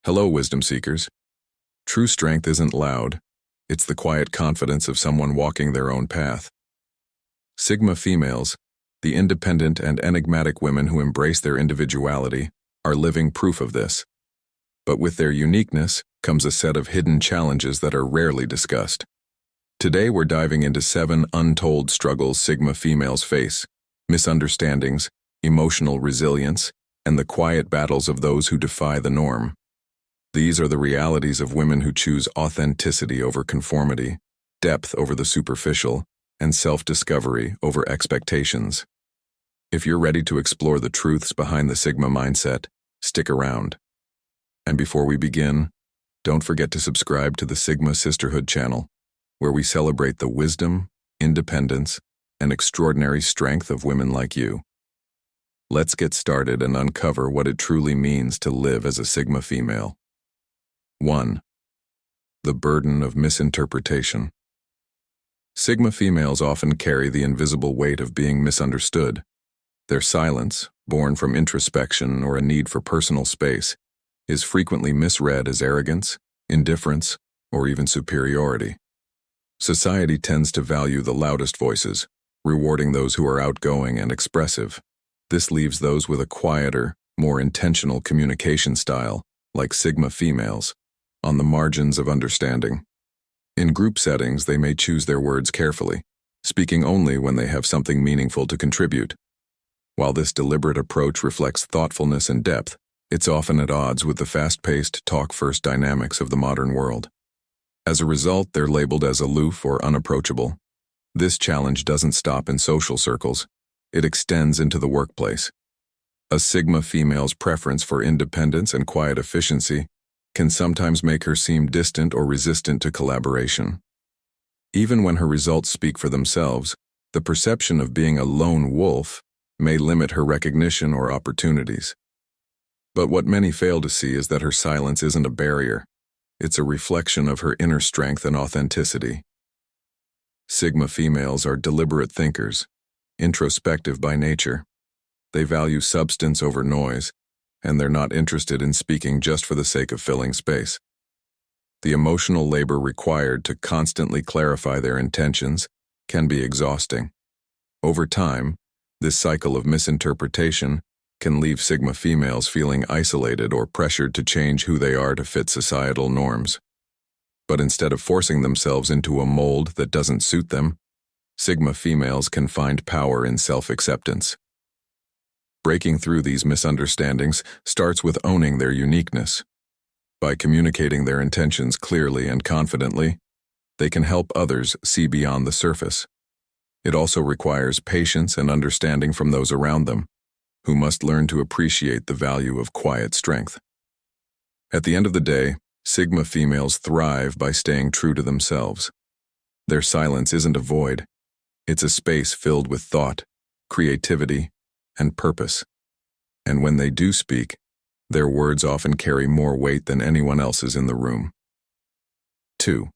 Hello, wisdom seekers. True strength isn't loud. It's the quiet confidence of someone walking their own path. Sigma females, the independent and enigmatic women who embrace their individuality, are living proof of this. But with their uniqueness comes a set of hidden challenges that are rarely discussed. Today we're diving into 7 untold struggles Sigma females face: misunderstandings, emotional resilience, and the quiet battles of those who defy the norm. These are the realities of women who choose authenticity over conformity, depth over the superficial, and self-discovery over expectations. If you're ready to explore the truths behind the Sigma mindset, stick around. And before we begin, don't forget to subscribe to the Sigma Sisterhood channel, where we celebrate the wisdom, independence, and extraordinary strength of women like you. Let's get started and uncover what it truly means to live as a Sigma female. 1. The burden of misinterpretation. Sigma females often carry the invisible weight of being misunderstood. Their silence, born from introspection or a need for personal space, is frequently misread as arrogance, indifference, or even superiority. Society tends to value the loudest voices, rewarding those who are outgoing and expressive. This leaves those with a quieter, more intentional communication style, like Sigma females, on the margins of understanding. In group settings, they may choose their words carefully, speaking only when they have something meaningful to contribute. While this deliberate approach reflects thoughtfulness and depth, it's often at odds with the fast-paced, talk-first dynamics of the modern world. As a result, they're labeled as aloof or unapproachable. This challenge doesn't stop in social circles. It extends into the workplace. A Sigma female's preference for independence and quiet efficiency can sometimes make her seem distant or resistant to collaboration. Even when her results speak for themselves, the perception of being a lone wolf may limit her recognition or opportunities. But what many fail to see is that her silence isn't a barrier. It's a reflection of her inner strength and authenticity. Sigma females are deliberate thinkers, introspective by nature. They value substance over noise, and they're not interested in speaking just for the sake of filling space. The emotional labor required to constantly clarify their intentions can be exhausting. Over time, this cycle of misinterpretation can leave Sigma females feeling isolated or pressured to change who they are to fit societal norms. But instead of forcing themselves into a mold that doesn't suit them, Sigma females can find power in self-acceptance. Breaking through these misunderstandings starts with owning their uniqueness. By communicating their intentions clearly and confidently, they can help others see beyond the surface. It also requires patience and understanding from those around them, who must learn to appreciate the value of quiet strength. At the end of the day, Sigma females thrive by staying true to themselves. Their silence isn't a void. It's a space filled with thought, creativity, and purpose. And when they do speak, their words often carry more weight than anyone else's in the room. 2.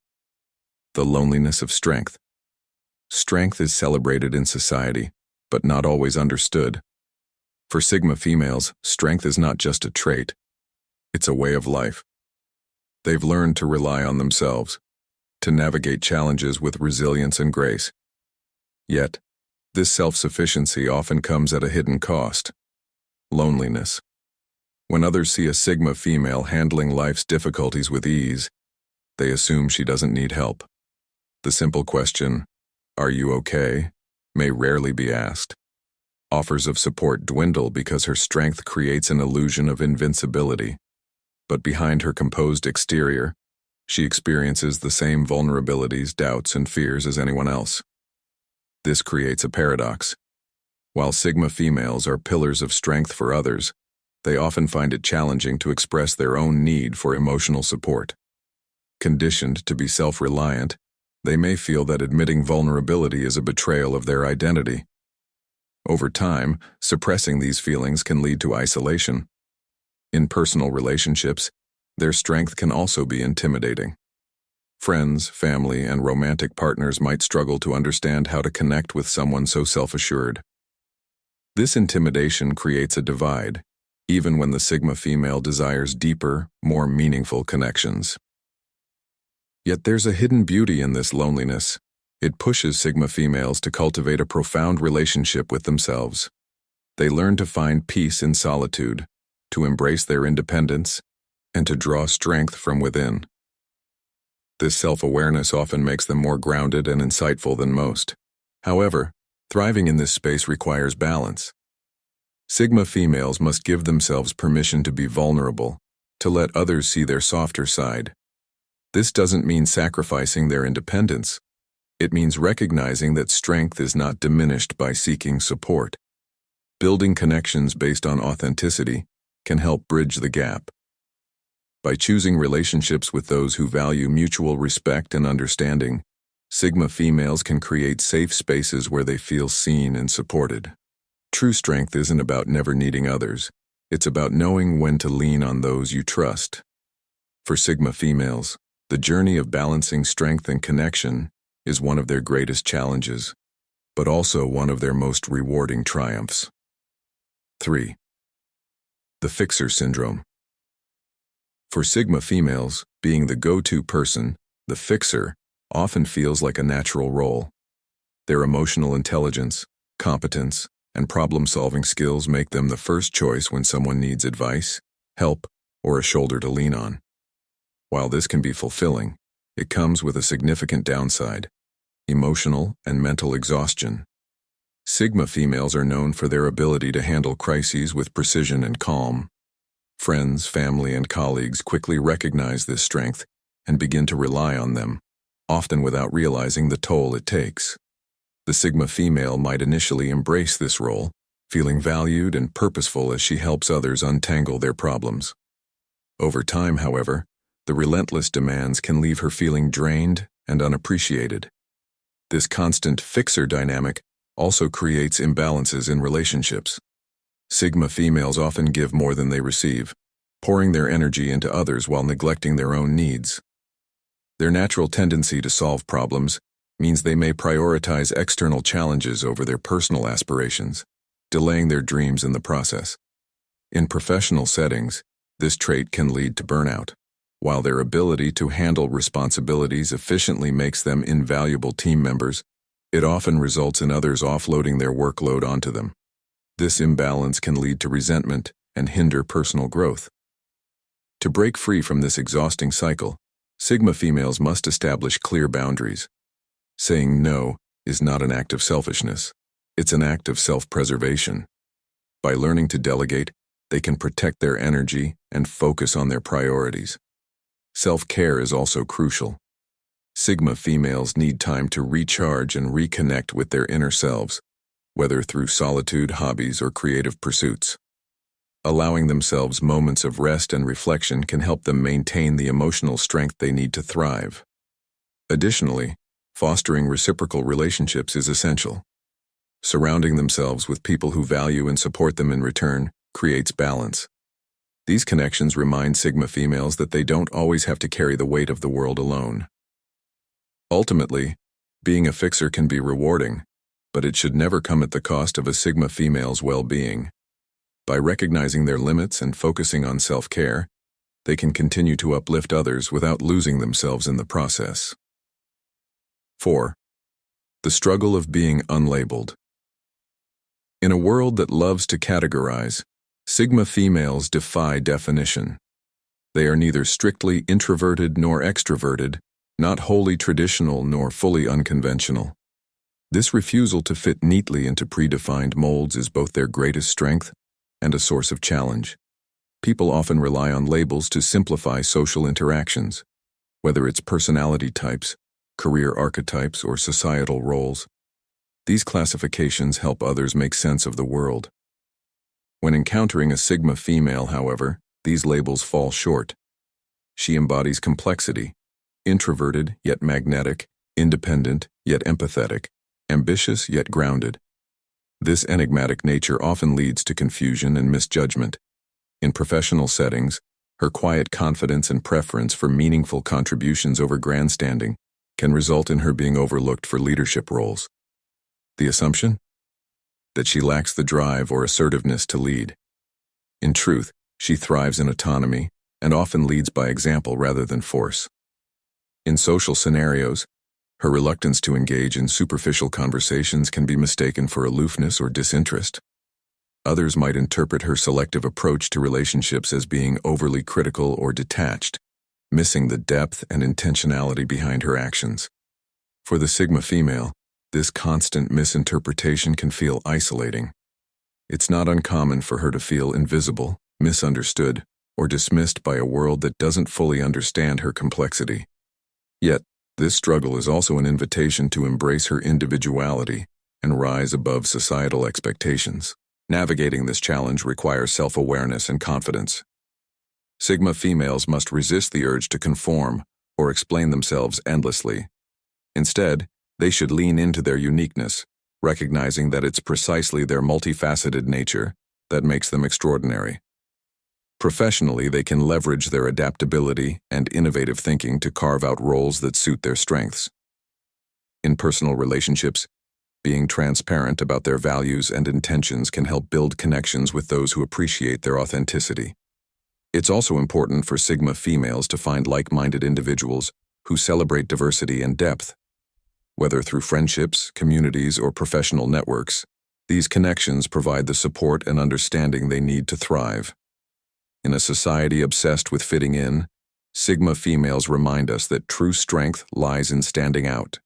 The loneliness of strength. Strength is celebrated in society, but not always understood. For Sigma females, strength is not just a trait. It's a way of life. They've learned to rely on themselves, to navigate challenges with resilience and grace. Yet, this self-sufficiency often comes at a hidden cost: loneliness. When others see a Sigma female handling life's difficulties with ease, they assume she doesn't need help. The simple question, "Are you okay?" may rarely be asked. Offers of support dwindle because her strength creates an illusion of invincibility. But behind her composed exterior, she experiences the same vulnerabilities, doubts, and fears as anyone else. This creates a paradox. While Sigma females are pillars of strength for others, they often find it challenging to express their own need for emotional support. Conditioned to be self-reliant, they may feel that admitting vulnerability is a betrayal of their identity. Over time, suppressing these feelings can lead to isolation. In personal relationships, their strength can also be intimidating. Friends, family, and romantic partners might struggle to understand how to connect with someone so self-assured. This intimidation creates a divide, even when the Sigma female desires deeper, more meaningful connections. Yet there's a hidden beauty in this loneliness. It pushes Sigma females to cultivate a profound relationship with themselves. They learn to find peace in solitude, to embrace their independence, and to draw strength from within. This self-awareness often makes them more grounded and insightful than most. However, thriving in this space requires balance. Sigma females must give themselves permission to be vulnerable, to let others see their softer side. This doesn't mean sacrificing their independence. It means recognizing that strength is not diminished by seeking support. Building connections based on authenticity can help bridge the gap. By choosing relationships with those who value mutual respect and understanding, Sigma females can create safe spaces where they feel seen and supported. True strength isn't about never needing others. It's about knowing when to lean on those you trust. For Sigma females, the journey of balancing strength and connection is one of their greatest challenges, but also one of their most rewarding triumphs. 3. The fixer syndrome. For Sigma females, being the go-to person, the fixer, often feels like a natural role. Their emotional intelligence, competence, and problem-solving skills make them the first choice when someone needs advice, help, or a shoulder to lean on. While this can be fulfilling, it comes with a significant downside: emotional and mental exhaustion. Sigma females are known for their ability to handle crises with precision and calm. Friends, family, and colleagues quickly recognize this strength and begin to rely on them, often without realizing the toll it takes. The Sigma female might initially embrace this role, feeling valued and purposeful as she helps others untangle their problems. Over time, however, the relentless demands can leave her feeling drained and unappreciated. This constant fixer dynamic also creates imbalances in relationships. Sigma females often give more than they receive, pouring their energy into others while neglecting their own needs. Their natural tendency to solve problems means they may prioritize external challenges over their personal aspirations, delaying their dreams in the process. In professional settings, this trait can lead to burnout. While their ability to handle responsibilities efficiently makes them invaluable team members, it often results in others offloading their workload onto them. This imbalance can lead to resentment and hinder personal growth. To break free from this exhausting cycle, Sigma females must establish clear boundaries. Saying no is not an act of selfishness. It's an act of self-preservation. By learning to delegate, they can protect their energy and focus on their priorities. Self-care is also crucial. Sigma females need time to recharge and reconnect with their inner selves, whether through solitude, hobbies, or creative pursuits. Allowing themselves moments of rest and reflection can help them maintain the emotional strength they need to thrive. Additionally, fostering reciprocal relationships is essential. Surrounding themselves with people who value and support them in return creates balance. These connections remind Sigma females that they don't always have to carry the weight of the world alone. Ultimately, being a fixer can be rewarding, but it should never come at the cost of a Sigma female's well-being. By recognizing their limits and focusing on self-care, they can continue to uplift others without losing themselves in the process. 4. The struggle of being unlabeled. In a world that loves to categorize, Sigma females defy definition. They are neither strictly introverted nor extroverted, not wholly traditional nor fully unconventional. This refusal to fit neatly into predefined molds is both their greatest strength and a source of challenge. People often rely on labels to simplify social interactions, whether it's personality types, career archetypes, or societal roles. These classifications help others make sense of the world. When encountering a Sigma female, however, these labels fall short. She embodies complexity: introverted yet magnetic, independent yet empathetic, ambitious yet grounded. This enigmatic nature often leads to confusion and misjudgment. In professional settings, her quiet confidence and preference for meaningful contributions over grandstanding can result in her being overlooked for leadership roles. The assumption? That she lacks the drive or assertiveness to lead. In truth, she thrives in autonomy and often leads by example rather than force. In social scenarios, her reluctance to engage in superficial conversations can be mistaken for aloofness or disinterest. Others might interpret her selective approach to relationships as being overly critical or detached, missing the depth and intentionality behind her actions. For the Sigma female, this constant misinterpretation can feel isolating. It's not uncommon for her to feel invisible, misunderstood, or dismissed by a world that doesn't fully understand her complexity. Yet, this struggle is also an invitation to embrace her individuality and rise above societal expectations. Navigating this challenge requires self-awareness and confidence. Sigma females must resist the urge to conform or explain themselves endlessly. Instead, they should lean into their uniqueness, recognizing that it's precisely their multifaceted nature that makes them extraordinary. Professionally, they can leverage their adaptability and innovative thinking to carve out roles that suit their strengths. In personal relationships, being transparent about their values and intentions can help build connections with those who appreciate their authenticity. It's also important for Sigma females to find like-minded individuals who celebrate diversity and depth. Whether through friendships, communities, or professional networks, these connections provide the support and understanding they need to thrive. In a society obsessed with fitting in, Sigma females remind us that true strength lies in standing out.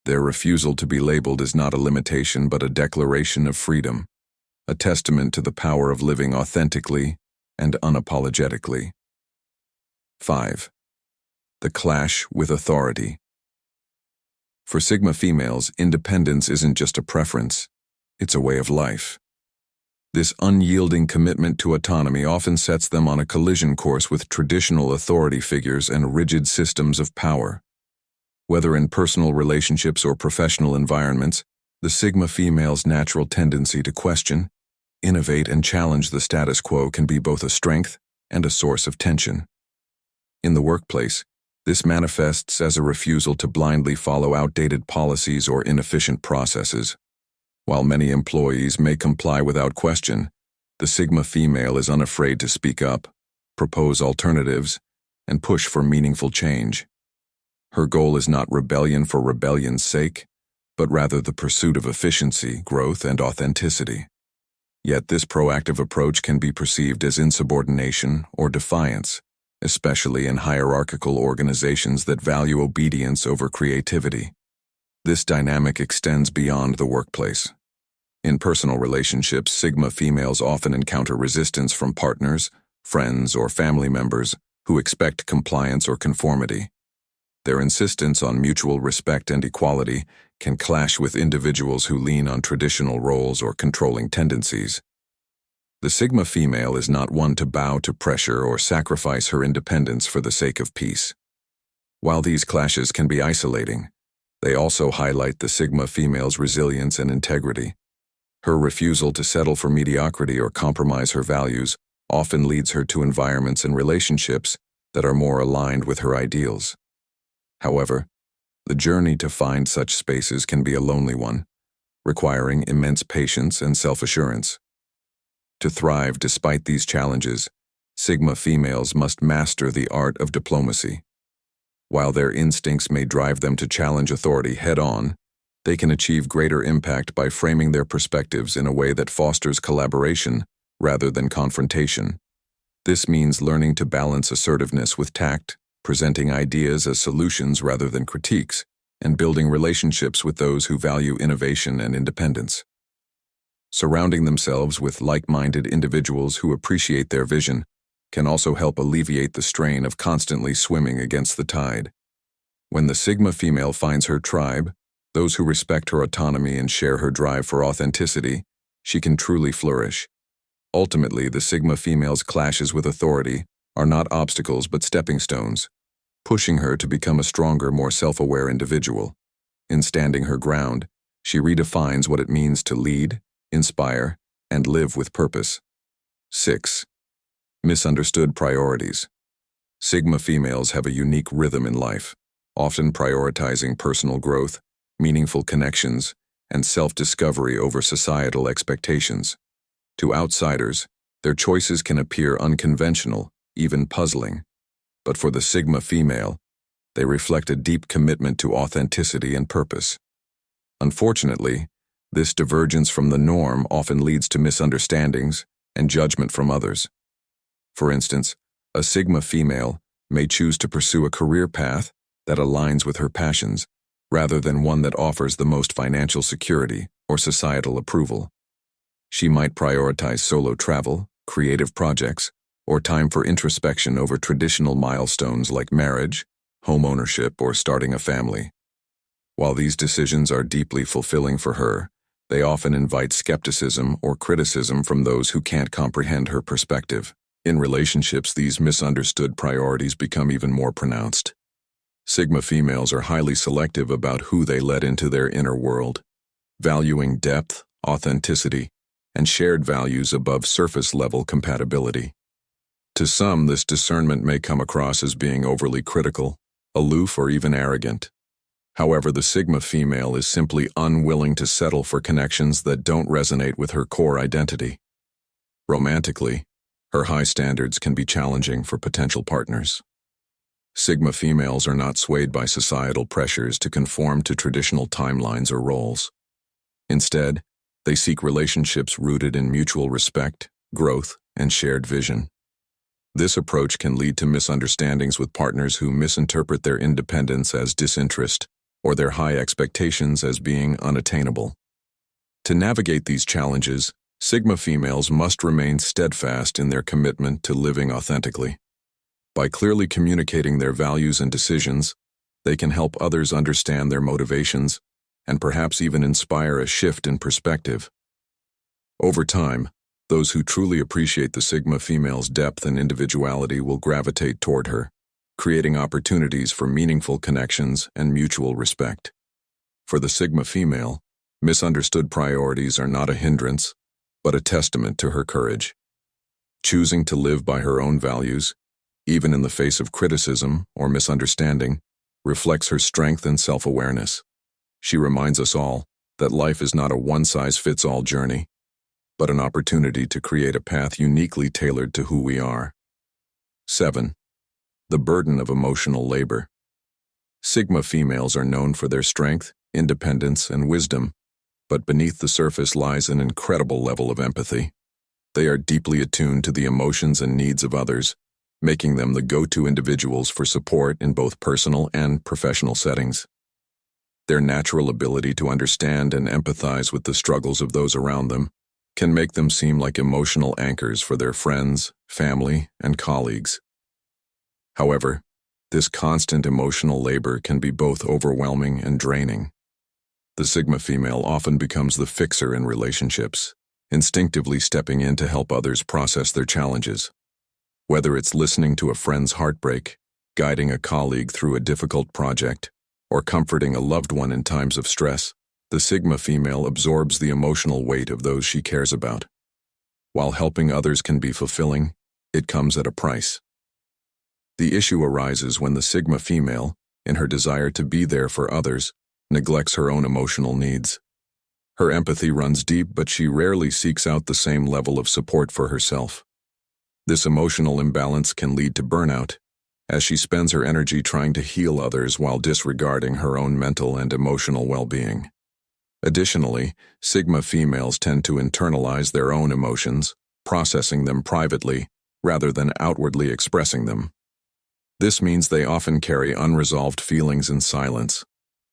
Their refusal to be labeled is not a limitation but a declaration of freedom, a testament to the power of living authentically and unapologetically. 5. The clash with authority. For Sigma females, independence isn't just a preference, it's a way of life. This unyielding commitment to autonomy often sets them on a collision course with traditional authority figures and rigid systems of power. Whether in personal relationships or professional environments, the Sigma female's natural tendency to question, innovate, and challenge the status quo can be both a strength and a source of tension. In the workplace, this manifests as a refusal to blindly follow outdated policies or inefficient processes. While many employees may comply without question, the Sigma female is unafraid to speak up, propose alternatives, and push for meaningful change. Her goal is not rebellion for rebellion's sake, but rather the pursuit of efficiency, growth, and authenticity. Yet this proactive approach can be perceived as insubordination or defiance, especially in hierarchical organizations that value obedience over creativity. This dynamic extends beyond the workplace. In personal relationships, Sigma females often encounter resistance from partners, friends, or family members who expect compliance or conformity. Their insistence on mutual respect and equality can clash with individuals who lean on traditional roles or controlling tendencies. The Sigma female is not one to bow to pressure or sacrifice her independence for the sake of peace. While these clashes can be isolating, they also highlight the Sigma female's resilience and integrity. Her refusal to settle for mediocrity or compromise her values often leads her to environments and relationships that are more aligned with her ideals. However, the journey to find such spaces can be a lonely one, requiring immense patience and self-assurance. To thrive despite these challenges, Sigma females must master the art of diplomacy. While their instincts may drive them to challenge authority head-on, they can achieve greater impact by framing their perspectives in a way that fosters collaboration rather than confrontation. This means learning to balance assertiveness with tact, presenting ideas as solutions rather than critiques, and building relationships with those who value innovation and independence. Surrounding themselves with like-minded individuals who appreciate their vision can also help alleviate the strain of constantly swimming against the tide. When the Sigma female finds her tribe, those who respect her autonomy and share her drive for authenticity, she can truly flourish. Ultimately, the Sigma female's clashes with authority are not obstacles but stepping stones, pushing her to become a stronger, more self-aware individual. In standing her ground, she redefines what it means to lead, inspire, and live with purpose. 6. Misunderstood priorities. Sigma females have a unique rhythm in life, often prioritizing personal growth, meaningful connections, and self-discovery over societal expectations. To outsiders, Their choices can appear unconventional, even puzzling. But for the Sigma female, they reflect a deep commitment to authenticity and purpose. Unfortunately, this divergence from the norm often leads to misunderstandings and judgment from others. For instance, a Sigma female may choose to pursue a career path that aligns with her passions, rather than one that offers the most financial security or societal approval. She might prioritize solo travel, creative projects, or time for introspection over traditional milestones like marriage, home ownership, or starting a family. While these decisions are deeply fulfilling for her, they often invite skepticism or criticism from those who can't comprehend her perspective. In relationships, these misunderstood priorities become even more pronounced. Sigma females are highly selective about who they let into their inner world, valuing depth, authenticity, and shared values above surface-level compatibility. To some, this discernment may come across as being overly critical, aloof, or even arrogant. However, the Sigma female is simply unwilling to settle for connections that don't resonate with her core identity. Romantically, her high standards can be challenging for potential partners. Sigma females are not swayed by societal pressures to conform to traditional timelines or roles. Instead, they seek relationships rooted in mutual respect, growth, and shared vision. This approach can lead to misunderstandings with partners who misinterpret their independence as disinterest or their high expectations as being unattainable. To navigate these challenges, Sigma females must remain steadfast in their commitment to living authentically. By clearly communicating their values and decisions, they can help others understand their motivations and perhaps even inspire a shift in perspective. Over time, those who truly appreciate the Sigma female's depth and individuality will gravitate toward her, creating opportunities for meaningful connections and mutual respect. For the Sigma female, misunderstood priorities are not a hindrance, but a testament to her courage. Choosing to live by her own values, even in the face of criticism or misunderstanding, reflects her strength and self-awareness. She reminds us all that life is not a one-size-fits-all journey, but an opportunity to create a path uniquely tailored to who we are. 7. The burden of emotional labor. Sigma females are known for their strength, independence, and wisdom, but beneath the surface lies an incredible level of empathy. They are deeply attuned to the emotions and needs of others, making them the go-to individuals for support in both personal and professional settings. Their natural ability to understand and empathize with the struggles of those around them can make them seem like emotional anchors for their friends, family, and colleagues. However, this constant emotional labor can be both overwhelming and draining. The Sigma female often becomes the fixer in relationships, instinctively stepping in to help others process their challenges. Whether it's listening to a friend's heartbreak, guiding a colleague through a difficult project, or comforting a loved one in times of stress, the Sigma female absorbs the emotional weight of those she cares about. While helping others can be fulfilling, it comes at a price. The issue arises when the Sigma female, in her desire to be there for others, neglects her own emotional needs. Her empathy runs deep, but she rarely seeks out the same level of support for herself. This emotional imbalance can lead to burnout, as she spends her energy trying to heal others while disregarding her own mental and emotional well-being. Additionally, Sigma females tend to internalize their own emotions, processing them privately rather than outwardly expressing them. This means they often carry unresolved feelings in silence,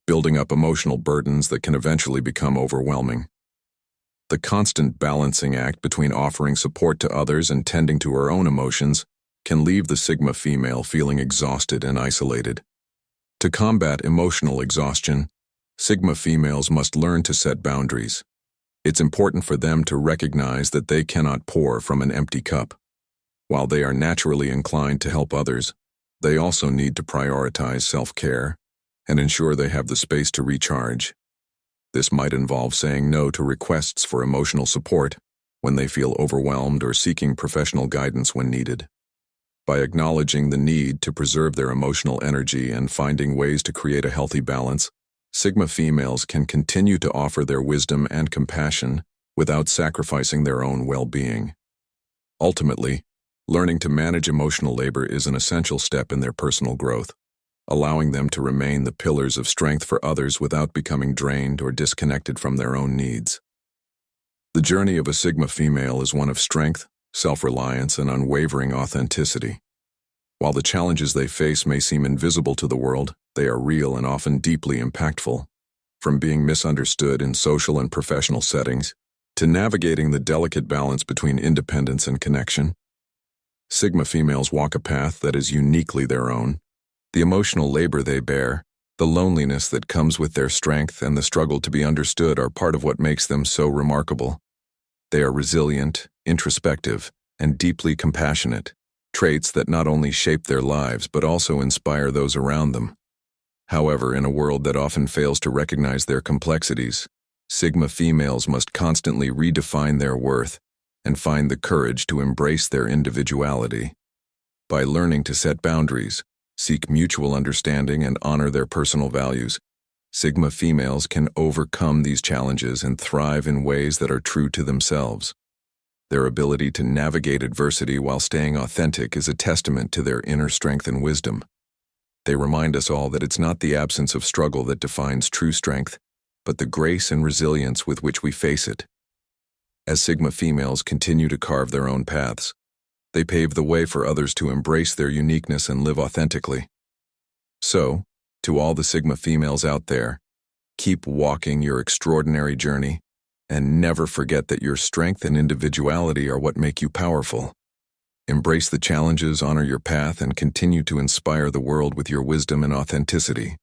building up emotional burdens that can eventually become overwhelming. The constant balancing act between offering support to others and tending to her own emotions can leave the Sigma female feeling exhausted and isolated. To combat emotional exhaustion, Sigma females must learn to set boundaries. It's important for them to recognize that they cannot pour from an empty cup. While they are naturally inclined to help others, they also need to prioritize self-care and ensure they have the space to recharge. This might involve saying no to requests for emotional support when they feel overwhelmed or seeking professional guidance when needed. By acknowledging the need to preserve their emotional energy and finding ways to create a healthy balance, Sigma females can continue to offer their wisdom and compassion without sacrificing their own well-being. Ultimately, learning to manage emotional labor is an essential step in their personal growth, allowing them to remain the pillars of strength for others without becoming drained or disconnected from their own needs. The journey of a Sigma female is one of strength, self-reliance, and unwavering authenticity. While the challenges they face may seem invisible to the world, they are real and often deeply impactful. From being misunderstood in social and professional settings, to navigating the delicate balance between independence and connection, Sigma females walk a path that is uniquely their own. The emotional labor they bear, the loneliness that comes with their strength, and the struggle to be understood are part of what makes them so remarkable. They are resilient, introspective, and deeply compassionate, traits that not only shape their lives but also inspire those around them. However, in a world that often fails to recognize their complexities, Sigma females must constantly redefine their worth and find the courage to embrace their individuality. By learning to set boundaries, seek mutual understanding, and honor their personal values, Sigma females can overcome these challenges and thrive in ways that are true to themselves. Their ability to navigate adversity while staying authentic is a testament to their inner strength and wisdom. They remind us all that it's not the absence of struggle that defines true strength, but the grace and resilience with which we face it. As Sigma females continue to carve their own paths, they pave the way for others to embrace their uniqueness and live authentically. So, to all the Sigma females out there, keep walking your extraordinary journey, and never forget that your strength and individuality are what make you powerful. Embrace the challenges, honor your path, and continue to inspire the world with your wisdom and authenticity.